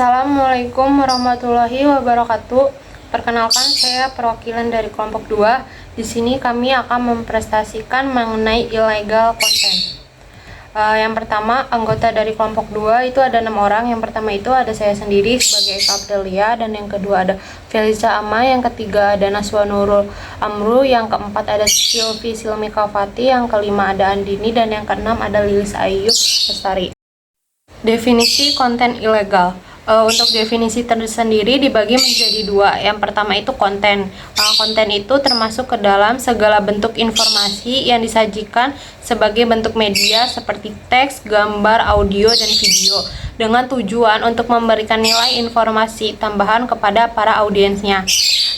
Assalamualaikum warahmatullahi wabarakatuh. Perkenalkan, saya perwakilan dari kelompok 2. Di sini kami akan mempresentasikan mengenai illegal content. Yang pertama, anggota dari kelompok 2 itu ada 6 orang. Yang pertama itu ada saya sendiri sebagai Eka Aprilia, dan yang kedua ada Feliza Ama, yang ketiga ada Naswa Nurul Amru, yang keempat ada Silvi Silmi Kafati, yang kelima ada Andini, dan yang keenam ada Lilis Ayu Lestari. Definisi konten ilegal. Untuk definisi tersendiri dibagi menjadi dua. Yang pertama itu konten. Konten itu termasuk ke dalam segala bentuk informasi yang disajikan sebagai bentuk media seperti teks, gambar, audio, dan video dengan tujuan untuk memberikan nilai informasi tambahan kepada para audiensnya.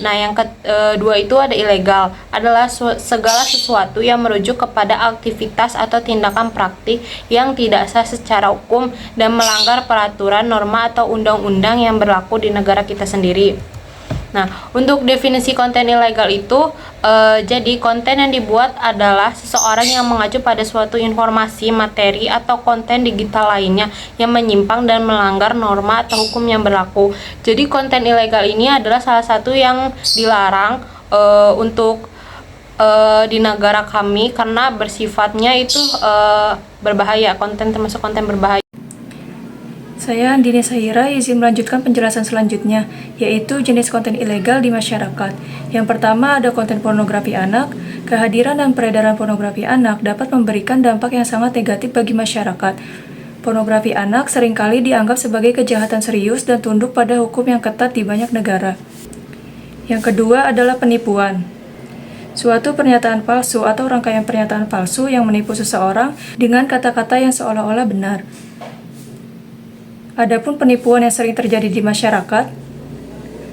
Nah, yang kedua itu ada ilegal, adalah segala sesuatu yang merujuk kepada aktivitas atau tindakan praktik yang tidak sah secara hukum dan melanggar peraturan, norma, atau undang-undang yang berlaku di negara kita sendiri. Nah, untuk definisi konten ilegal itu, jadi konten yang dibuat adalah seseorang yang mengacu pada suatu informasi, materi, atau konten digital lainnya yang menyimpang dan melanggar norma atau hukum yang berlaku. Jadi konten ilegal ini adalah salah satu yang dilarang untuk di negara kami karena bersifatnya itu berbahaya, konten termasuk konten berbahaya. Saya Andini Sahira izin melanjutkan penjelasan selanjutnya, yaitu jenis konten ilegal di masyarakat. Yang pertama ada konten pornografi anak. Kehadiran dan peredaran pornografi anak dapat memberikan dampak yang sangat negatif bagi masyarakat. Pornografi anak seringkali dianggap sebagai kejahatan serius dan tunduk pada hukum yang ketat di banyak negara. Yang kedua adalah penipuan. Suatu pernyataan palsu atau rangkaian pernyataan palsu yang menipu seseorang dengan kata-kata yang seolah-olah benar. Adapun penipuan yang sering terjadi di masyarakat,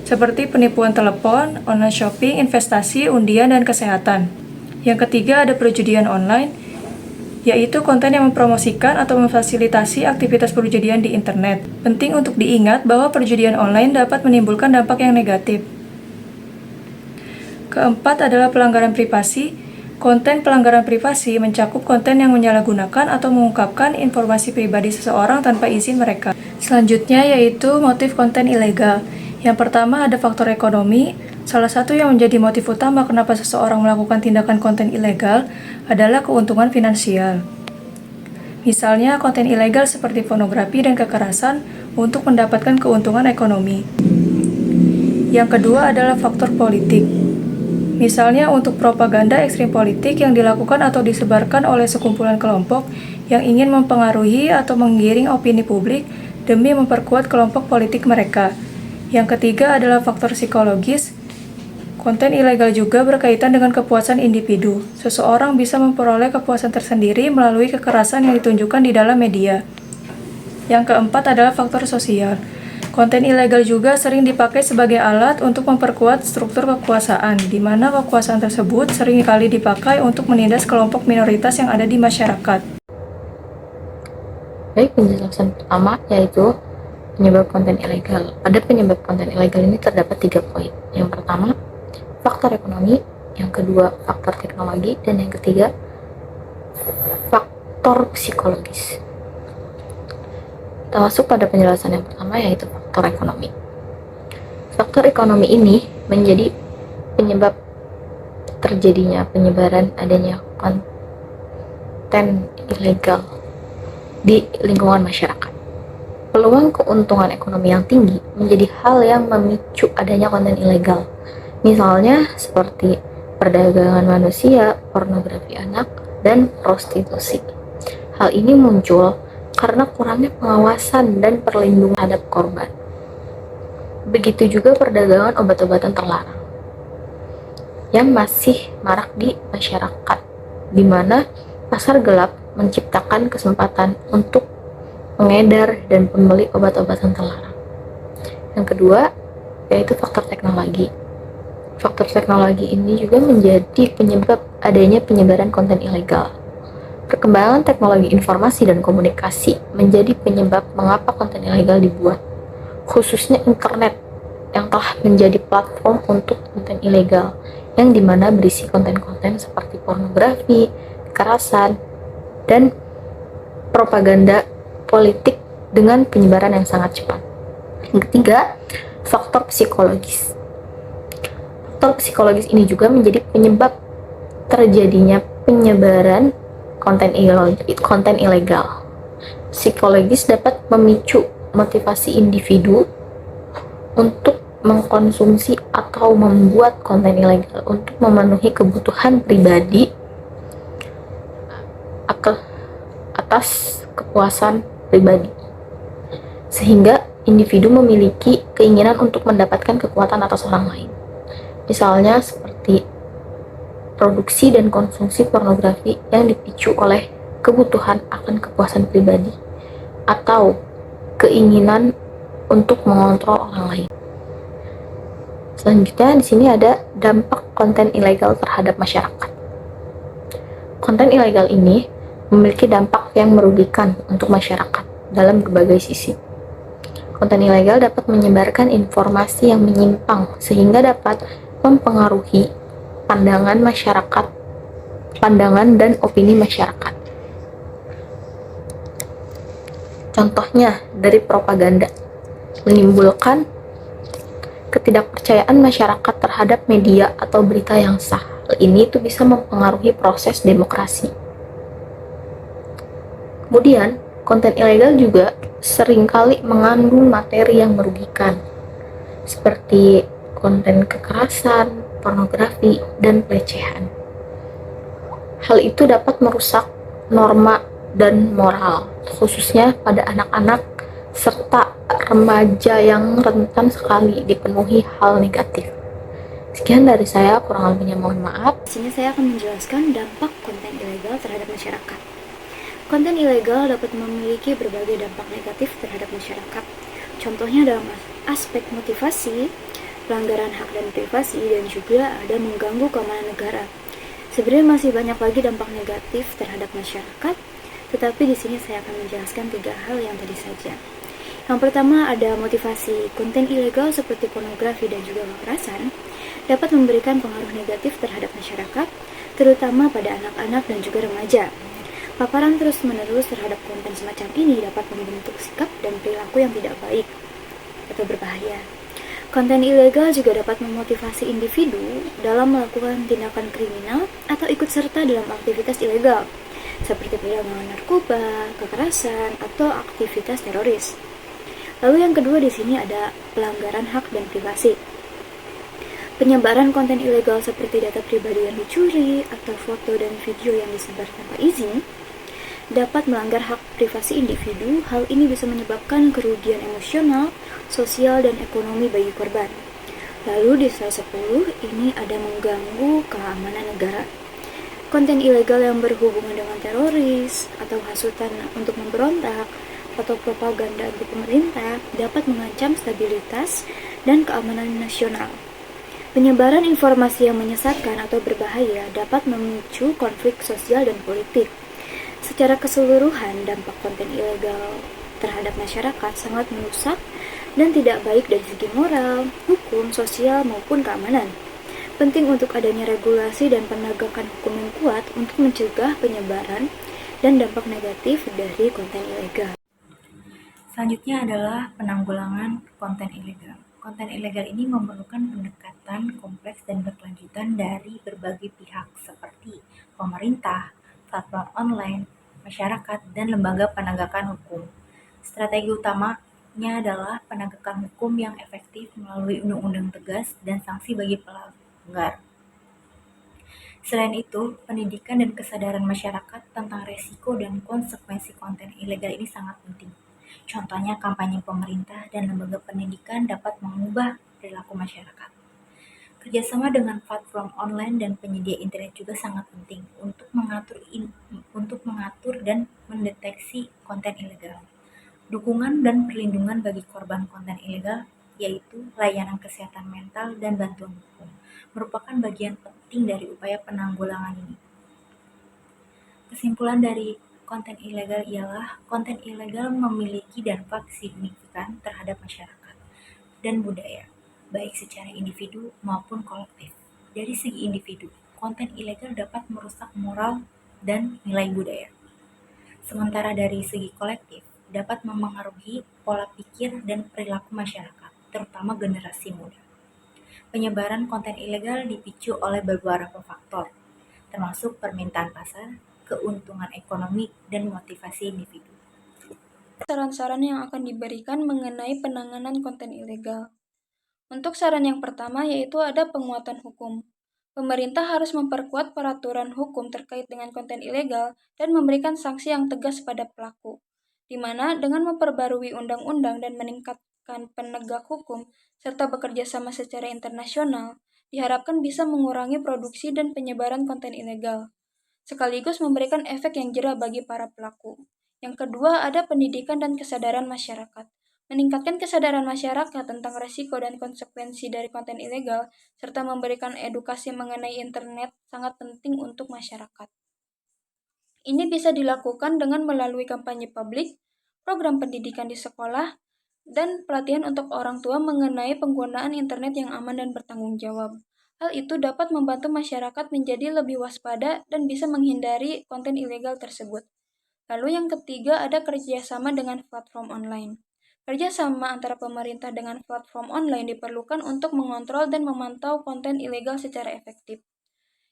seperti penipuan telepon, online shopping, investasi, undian, dan kesehatan. Yang ketiga ada perjudian online, yaitu konten yang mempromosikan atau memfasilitasi aktivitas perjudian di internet. Penting untuk diingat bahwa perjudian online dapat menimbulkan dampak yang negatif. Keempat adalah pelanggaran privasi. Konten pelanggaran privasi mencakup konten yang menyalahgunakan atau mengungkapkan informasi pribadi seseorang tanpa izin mereka. Selanjutnya yaitu motif konten ilegal. Yang pertama ada faktor ekonomi. Salah satu yang menjadi motif utama kenapa seseorang melakukan tindakan konten ilegal adalah keuntungan finansial. Misalnya konten ilegal seperti pornografi dan kekerasan untuk mendapatkan keuntungan ekonomi. Yang kedua adalah faktor politik. Misalnya untuk propaganda ekstrim politik yang dilakukan atau disebarkan oleh sekumpulan kelompok yang ingin mempengaruhi atau menggiring opini publik demi memperkuat kelompok politik mereka. Yang ketiga adalah faktor psikologis. Konten ilegal juga berkaitan dengan kepuasan individu. Seseorang bisa memperoleh kepuasan tersendiri melalui kekerasan yang ditunjukkan di dalam media. Yang keempat adalah faktor sosial. Konten ilegal juga sering dipakai sebagai alat untuk memperkuat struktur kekuasaan, di mana kekuasaan tersebut seringkali dipakai untuk menindas kelompok minoritas yang ada di masyarakat. Baik, penjelasan pertama yaitu penyebab konten ilegal. Pada penyebab konten ilegal ini terdapat 3 poin. Yang pertama, faktor ekonomi. Yang kedua, faktor teknologi. Dan yang ketiga, faktor psikologis. Kita masuk pada penjelasan yang pertama yaitu faktor ekonomi. Faktor ekonomi ini menjadi penyebab terjadinya penyebaran adanya konten ilegal di lingkungan masyarakat. Peluang keuntungan ekonomi yang tinggi menjadi hal yang memicu adanya konten ilegal. Misalnya seperti perdagangan manusia, pornografi anak, dan prostitusi. Hal ini muncul karena kurangnya pengawasan dan perlindungan terhadap korban. Begitu juga perdagangan obat-obatan terlarang yang masih marak di masyarakat, di mana pasar gelap menciptakan kesempatan untuk pengedar dan pembeli obat-obatan terlarang. Yang kedua, yaitu faktor teknologi. Faktor teknologi ini juga menjadi penyebab adanya penyebaran konten ilegal. Perkembangan teknologi informasi dan komunikasi menjadi penyebab mengapa konten ilegal dibuat, khususnya internet yang telah menjadi platform untuk konten ilegal, yang dimana berisi konten-konten seperti pornografi, kekerasan, dan propaganda politik dengan penyebaran yang sangat cepat. Yang ketiga, faktor psikologis. Faktor psikologis ini juga menjadi penyebab terjadinya penyebaran konten ilegal. Psikologis dapat memicu motivasi individu untuk mengkonsumsi atau membuat konten ilegal untuk memenuhi kebutuhan pribadi atas kepuasan pribadi, sehingga individu memiliki keinginan untuk mendapatkan kekuatan atas orang lain. Misalnya seperti produksi dan konsumsi pornografi yang dipicu oleh kebutuhan akan kepuasan pribadi atau keinginan untuk mengontrol orang lain. Selanjutnya di sini ada dampak konten ilegal terhadap masyarakat. Konten ilegal ini memiliki dampak yang merugikan untuk masyarakat dalam berbagai sisi. Konten ilegal dapat menyebarkan informasi yang menyimpang sehingga dapat mempengaruhi pandangan dan opini masyarakat. Contohnya dari propaganda, menimbulkan ketidakpercayaan masyarakat terhadap media atau berita yang sah. Hal ini itu bisa mempengaruhi proses demokrasi. Kemudian, konten ilegal juga seringkali mengandung materi yang merugikan, seperti konten kekerasan, pornografi, dan pelecehan. Hal itu dapat merusak norma dan moral, khususnya pada anak-anak serta remaja yang rentan sekali dipenuhi hal negatif. Sekian dari saya, kurang lebihnya mohon maaf. Di sini saya akan menjelaskan dampak konten ilegal terhadap masyarakat. Konten ilegal dapat memiliki berbagai dampak negatif terhadap masyarakat. Contohnya dalam aspek motivasi, pelanggaran hak dan privasi, dan juga ada mengganggu keamanan negara. Sebenarnya masih banyak lagi dampak negatif terhadap masyarakat, tetapi di sini saya akan menjelaskan 3 hal yang tadi saja. Yang pertama ada motivasi. Konten ilegal seperti pornografi dan juga kekerasan dapat memberikan pengaruh negatif terhadap masyarakat, terutama pada anak-anak dan juga remaja. Paparan terus-menerus terhadap konten semacam ini dapat membentuk sikap dan perilaku yang tidak baik atau berbahaya. Konten ilegal juga dapat memotivasi individu dalam melakukan tindakan kriminal atau ikut serta dalam aktivitas ilegal, seperti perdagangan narkoba, kekerasan, atau aktivitas teroris. Lalu yang kedua di sini ada pelanggaran hak dan privasi. Penyebaran konten ilegal seperti data pribadi yang dicuri atau foto dan video yang disebar tanpa izin dapat melanggar hak privasi individu. Hal ini bisa menyebabkan kerugian emosional, sosial, dan ekonomi bagi korban. Lalu di slide 10 ini ada mengganggu keamanan negara. Konten ilegal yang berhubungan dengan teroris atau hasutan untuk memberontak atau propaganda anti pemerintah dapat mengancam stabilitas dan keamanan nasional. Penyebaran informasi yang menyesatkan atau berbahaya dapat memicu konflik sosial dan politik. Secara keseluruhan, dampak konten ilegal terhadap masyarakat sangat merusak dan tidak baik dari segi moral, hukum, sosial, maupun keamanan. Penting untuk adanya regulasi dan penegakan hukum yang kuat untuk mencegah penyebaran dan dampak negatif dari konten ilegal. Selanjutnya adalah penanggulangan konten ilegal. Konten ilegal ini memerlukan pendekatan kompleks dan berkelanjutan dari berbagai pihak seperti pemerintah, platform online, masyarakat, dan lembaga penegakan hukum. Strategi utamanya adalah penegakan hukum yang efektif melalui undang-undang tegas dan sanksi bagi pelanggar. Selain itu, pendidikan dan kesadaran masyarakat tentang resiko dan konsekuensi konten ilegal ini sangat penting. Contohnya, kampanye pemerintah dan lembaga pendidikan dapat mengubah perilaku masyarakat. Kerjasama dengan platform online dan penyedia internet juga sangat penting untuk mengatur dan mendeteksi konten ilegal. Dukungan dan perlindungan bagi korban konten ilegal, yaitu layanan kesehatan mental dan bantuan hukum, merupakan bagian penting dari upaya penanggulangan ini. Kesimpulan dari konten ilegal ialah konten ilegal memiliki dampak signifikan terhadap masyarakat dan budaya, baik secara individu maupun kolektif. Dari segi individu, konten ilegal dapat merusak moral dan nilai budaya. Sementara dari segi kolektif, dapat memengaruhi pola pikir dan perilaku masyarakat, terutama generasi muda. Penyebaran konten ilegal dipicu oleh beberapa faktor, termasuk permintaan pasar, keuntungan ekonomi, dan motivasi individu. Saran-saran yang akan diberikan mengenai penanganan konten ilegal. Untuk saran yang pertama yaitu ada penguatan hukum. Pemerintah harus memperkuat peraturan hukum terkait dengan konten ilegal dan memberikan sanksi yang tegas pada pelaku, di mana dengan memperbarui undang-undang dan meningkatkan penegak hukum serta bekerja sama secara internasional, diharapkan bisa mengurangi produksi dan penyebaran konten ilegal, sekaligus memberikan efek yang jera bagi para pelaku. Yang kedua ada pendidikan dan kesadaran masyarakat. Meningkatkan kesadaran masyarakat tentang resiko dan konsekuensi dari konten ilegal, serta memberikan edukasi mengenai internet sangat penting untuk masyarakat. Ini bisa dilakukan dengan melalui kampanye publik, program pendidikan di sekolah, dan pelatihan untuk orang tua mengenai penggunaan internet yang aman dan bertanggung jawab. Hal itu dapat membantu masyarakat menjadi lebih waspada dan bisa menghindari konten ilegal tersebut. Lalu yang ketiga ada kerjasama dengan platform online. Kerjasama antara pemerintah dengan platform online diperlukan untuk mengontrol dan memantau konten ilegal secara efektif.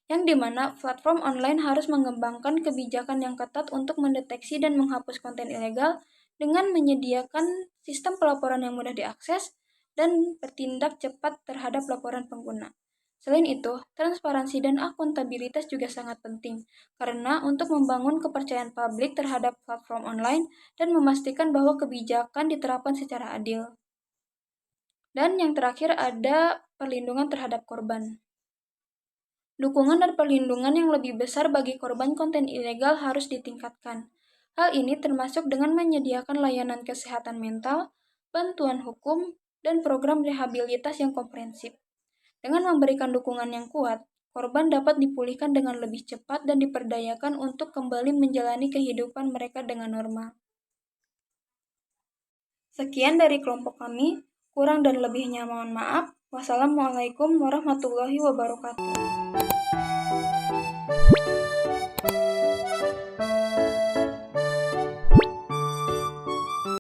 Yang dimana platform online harus mengembangkan kebijakan yang ketat untuk mendeteksi dan menghapus konten ilegal dengan menyediakan sistem pelaporan yang mudah diakses dan bertindak cepat terhadap laporan pengguna. Selain itu, transparansi dan akuntabilitas juga sangat penting, karena untuk membangun kepercayaan publik terhadap platform online dan memastikan bahwa kebijakan diterapkan secara adil. Dan yang terakhir ada perlindungan terhadap korban. Dukungan dan perlindungan yang lebih besar bagi korban konten ilegal harus ditingkatkan. Hal ini termasuk dengan menyediakan layanan kesehatan mental, bantuan hukum, dan program rehabilitas yang komprehensif. Dengan memberikan dukungan yang kuat, korban dapat dipulihkan dengan lebih cepat dan diperdayakan untuk kembali menjalani kehidupan mereka dengan normal. Sekian dari kelompok kami, kurang dan lebihnya mohon maaf. Wassalamualaikum warahmatullahi wabarakatuh.